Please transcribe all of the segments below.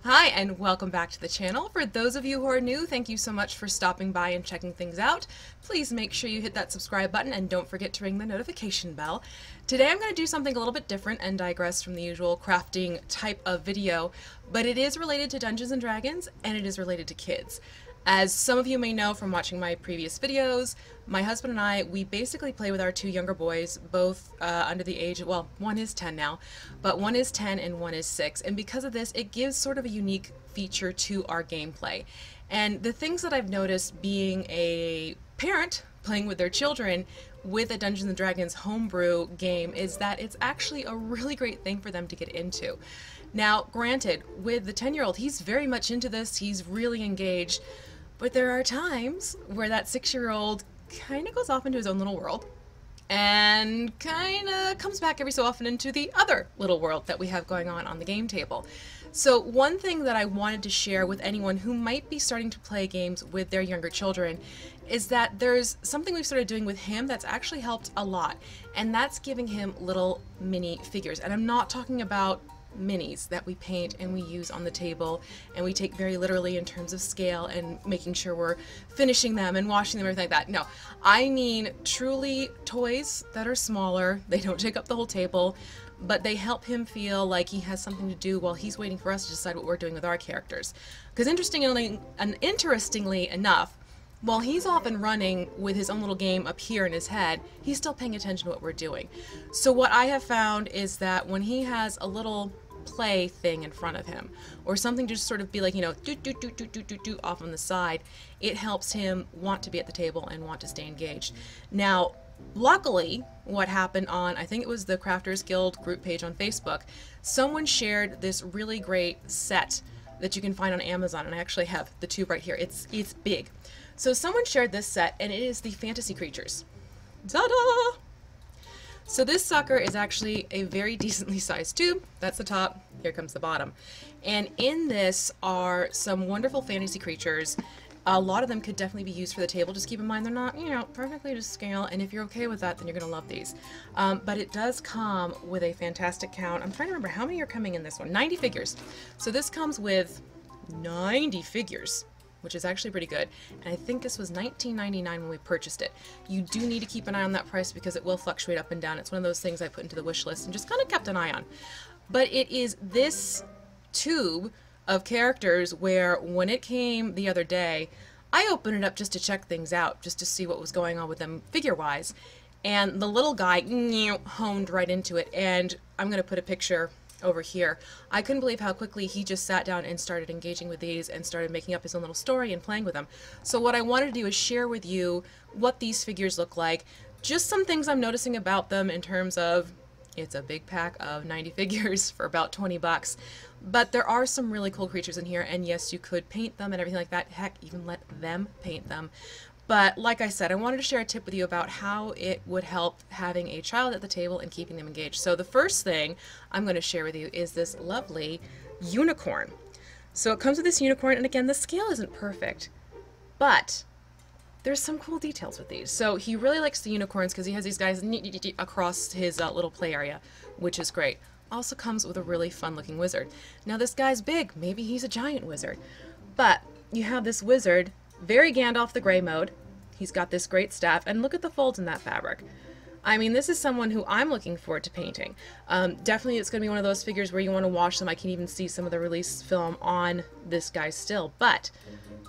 Hi, and welcome back to the channel. For those of you who are new, thank you so much for stopping by and checking things out. Please make sure you hit that subscribe button and don't forget to ring the notification bell. Today I'm going to do something a little bit different and digress from the usual crafting type of video, but it is related to Dungeons & Dragons and it is related to kids. As some of you may know from watching my previous videos, my husband and I, we basically play with our two younger boys, both under the age, well, one is 10 now, but one is 10 and one is 6. And because of this, it gives sort of a unique feature to our gameplay. And the things that I've noticed being a parent playing with their children with a Dungeons & Dragons homebrew game is that it's actually a really great thing for them to get into. Now, granted, with the 10-year-old, he's very much into this, he's really engaged, but there are times where that 6-year-old kind of goes off into his own little world and kind of comes back every so often into the other little world that we have going on the game table. So one thing that I wanted to share with anyone who might be starting to play games with their younger children is that there's something we've started doing with him that's actually helped a lot, and that's giving him little mini figures. And I'm not talking about minis that we paint and we use on the table and we take very literally in terms of scale and making sure we're finishing them and washing them and everything like that. No, I mean truly toys that are smaller. They don't take up the whole table, but they help him feel like he has something to do while he's waiting for us to decide what we're doing with our characters. Because interestingly enough, while he's off and running with his own little game up here in his head, he's still paying attention to what we're doing. So what I have found is that when he has a little play thing in front of him, or something to just sort of be like, you know, do off on the side, it helps him want to be at the table and want to stay engaged. Now, luckily, what happened on, I think it was the Crafters Guild group page on Facebook, someone shared this really great set that you can find on Amazon, and I actually have the tube right here. It's big. So someone shared this set, and it is the fantasy creatures. Ta-da! So this sucker is actually a very decently sized tube. That's the top, here comes the bottom. And in this are some wonderful fantasy creatures. A lot of them could definitely be used for the table. Just keep in mind they're not, you know, perfectly to scale, and if you're okay with that, then you're going to love these. But it does come with a fantastic count. I'm trying to remember how many are coming in this one. 90 figures. So this comes with 90 figures, which is actually pretty good. And I think this was $19.99 when we purchased it. You do need to keep an eye on that price because it will fluctuate up and down. It's one of those things I put into the wish list and just kind of kept an eye on. But it is this tube of characters where when it came the other day, I opened it up just to check things out, just to see what was going on with them figure-wise. And the little guy honed right into it. And I'm going to put a picture over here. I couldn't believe how quickly he just sat down and started engaging with these and started making up his own little story and playing with them. So what I wanted to do is share with you what these figures look like, just some things I'm noticing about them in terms of it's a big pack of 90 figures for about 20 bucks. But there are some really cool creatures in here, and yes, you could paint them and everything like that. Heck, even let them paint them. But like I said, I wanted to share a tip with you about how it would help having a child at the table and keeping them engaged. So the first thing I'm going to share with you is this lovely unicorn. So it comes with this unicorn, and again, the scale isn't perfect, but there's some cool details with these. So he really likes the unicorns because he has these guys across his little play area, which is great. Also comes with a really fun looking wizard. Now this guy's big, maybe he's a giant wizard, but you have this wizard, very Gandalf the Gray mode. He's got this great staff, and look at the folds in that fabric. I mean, this is someone who I'm looking forward to painting. Definitely it's going to be one of those figures where you want to wash them. I can even see some of the release film on this guy still, but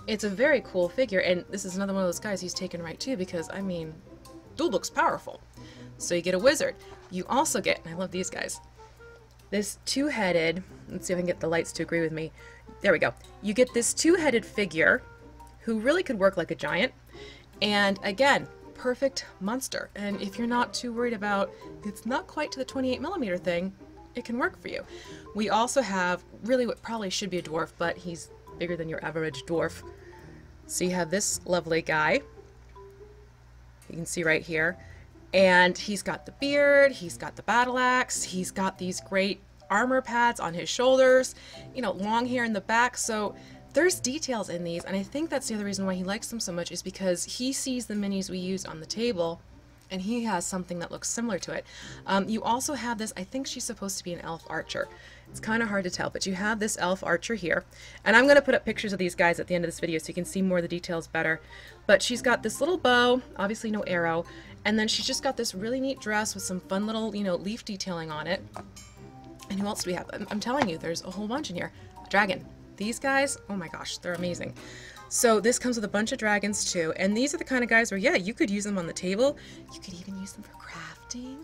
it's a very cool figure, and this is another one of those guys he's taken right too, because, I mean, dude looks powerful. So you get a wizard. You also get, and I love these guys, this two-headed, let's see if I can get the lights to agree with me. There we go. You get this two-headed figure who really could work like a giant, and again, perfect monster. And if you're not too worried about it's not quite to the 28mm thing, it can work for you. We also have really what probably should be a dwarf, but he's bigger than your average dwarf. So you have this lovely guy, you can see right here, and he's got the beard, he's got the battle axe, he's got these great armor pads on his shoulders, you know, long hair in the back. So there's details in these, and I think that's the other reason why he likes them so much, is because he sees the minis we use on the table and he has something that looks similar to it. You also have this, I think she's supposed to be an elf archer. It's kind of hard to tell, but you have this elf archer here. And I'm going to put up pictures of these guys at the end of this video so you can see more of the details better. But she's got this little bow, obviously no arrow, and then she's just got this really neat dress with some fun little, you know, leaf detailing on it. And who else do we have? I'm telling you, there's a whole bunch in here. Dragon. These guys, oh my gosh, they're amazing. So this comes with a bunch of dragons too, and these are the kind of guys where, yeah, you could use them on the table. You could even use them for crafting.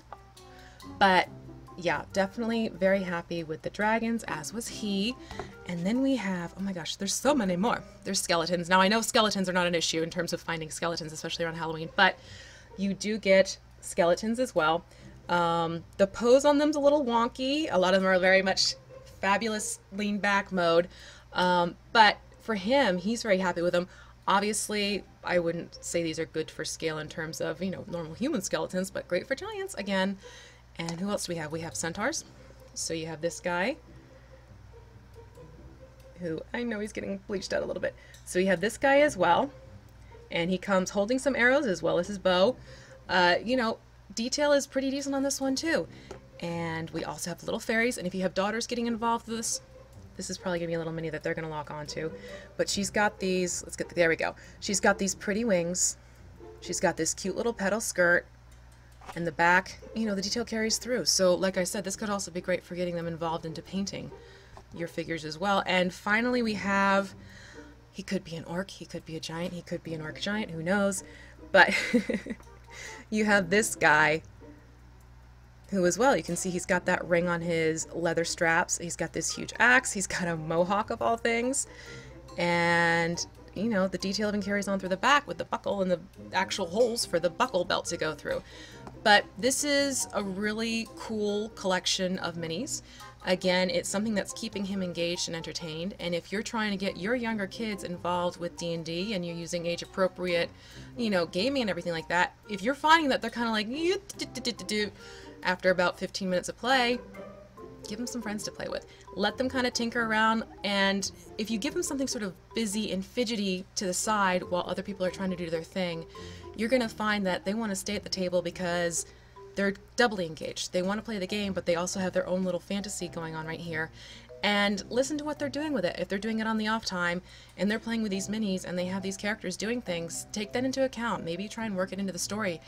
But yeah, definitely very happy with the dragons, as was he. And then we have, oh my gosh, there's so many more. There's skeletons. Now I know skeletons are not an issue in terms of finding skeletons, especially around Halloween, but you do get skeletons as well. The pose on them's a little wonky. A lot of them are very much fabulous lean back mode. But for him, he's very happy with them. Obviously, I wouldn't say these are good for scale in terms of, you know, normal human skeletons, but great for giants again. And who else do we have? We have centaurs. So you have this guy, who I know he's getting bleached out a little bit. So you have this guy as well, and he comes holding some arrows as well as his bow. You know, detail is pretty decent on this one too. And we also have little fairies, and if you have daughters getting involved with this is probably gonna be a little mini that they're gonna lock onto. But she's got these, there we go. She's got these pretty wings. She's got this cute little petal skirt. And the back, you know, the detail carries through. So like I said, this could also be great for getting them involved into painting your figures as well. And finally we have, he could be an orc, he could be a giant, he could be an orc giant, who knows. But you have this guy, who as well, you can see he's got that ring on his leather straps. He's got this huge axe. He's got a mohawk of all things. And, you know, the detail even carries on through the back with the buckle and the actual holes for the buckle belt to go through. But this is a really cool collection of minis. Again, it's something that's keeping him engaged and entertained. And if you're trying to get your younger kids involved with D&D and you're using age-appropriate, you know, gaming and everything like that, if you're finding that they're kind of like, after about 15 minutes of play, give them some friends to play with. Let them kind of tinker around, and if you give them something sort of busy and fidgety to the side while other people are trying to do their thing, you're going to find that they want to stay at the table because they're doubly engaged. They want to play the game, but they also have their own little fantasy going on right here. And listen to what they're doing with it. If they're doing it on the off time and they're playing with these minis and they have these characters doing things, take that into account. Maybe try and work it into the story.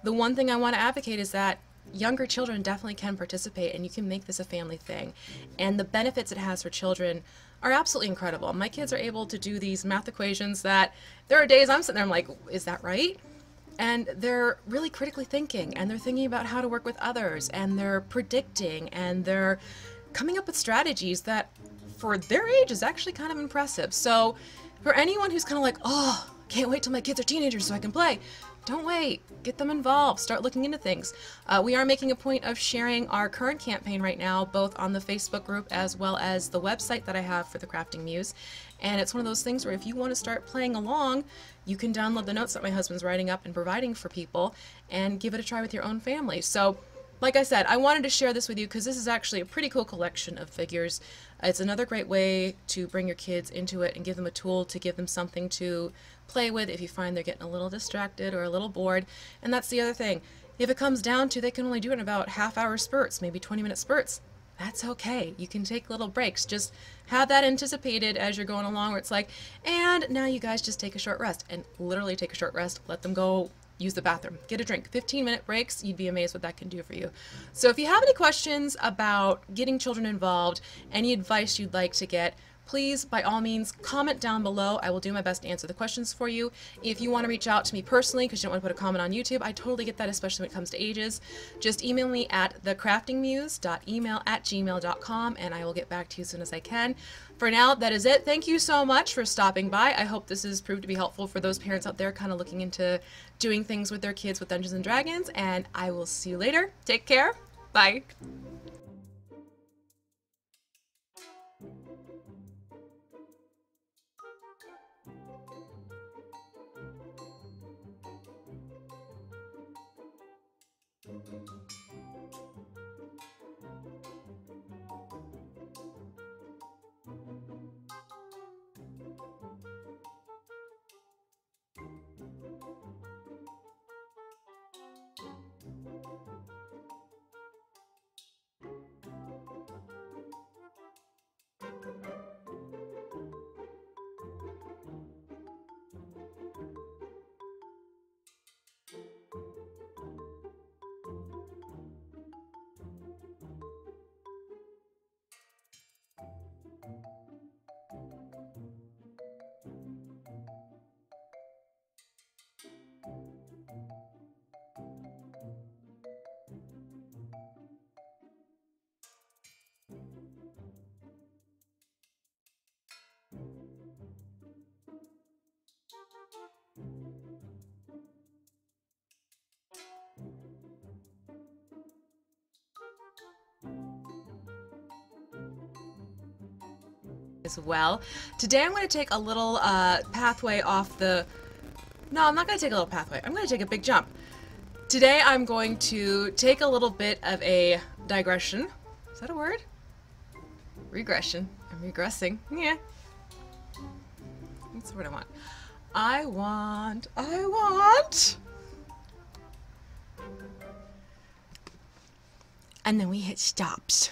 The one thing I want to advocate is that younger children definitely can participate, and you can make this a family thing. And the benefits it has for children are absolutely incredible. My kids are able to do these math equations that there are days I'm sitting there, I'm like, is that right? And they're really critically thinking, and they're thinking about how to work with others, and they're predicting, and they're coming up with strategies that for their age is actually kind of impressive. So for anyone who's kind of like, oh, can't wait till my kids are teenagers so I can play, don't wait. Get them involved. Start looking into things. We are making a point of sharing our current campaign right now, both on the Facebook group as well as the website that I have for the Crafting Muse. And it's one of those things where if you want to start playing along, you can download the notes that my husband's writing up and providing for people and give it a try with your own family. So, like I said, I wanted to share this with you because this is actually a pretty cool collection of figures. It's another great way to bring your kids into it and give them a tool to give them something to play with if you find they're getting a little distracted or a little bored. And that's the other thing. If it comes down to they can only do it in about half-hour spurts, maybe 20-minute spurts, that's okay. You can take little breaks. Just have that anticipated as you're going along where it's like, and now you guys just take a short rest. And literally take a short rest. Let them go use the bathroom, get a drink. 15-minute breaks, you'd be amazed what that can do for you. So if you have any questions about getting children involved, any advice you'd like to get, please, by all means, comment down below. I will do my best to answer the questions for you. If you want to reach out to me personally because you don't want to put a comment on YouTube, I totally get that, especially when it comes to ages. Just email me at thecraftingmuse.email@gmail.com and I will get back to you as soon as I can. For now, that is it. Thank you so much for stopping by. I hope this has proved to be helpful for those parents out there kind of looking into doing things with their kids with Dungeons & Dragons, and I will see you later. Take care. Bye. as well. Today I'm going to take a little pathway off the... No, I'm not going to take a little pathway. I'm going to take a big jump. Today I'm going to take a little bit of a digression. Is that a word? Regression. I'm regressing. Yeah. That's what I want. I want. And then we hit stops.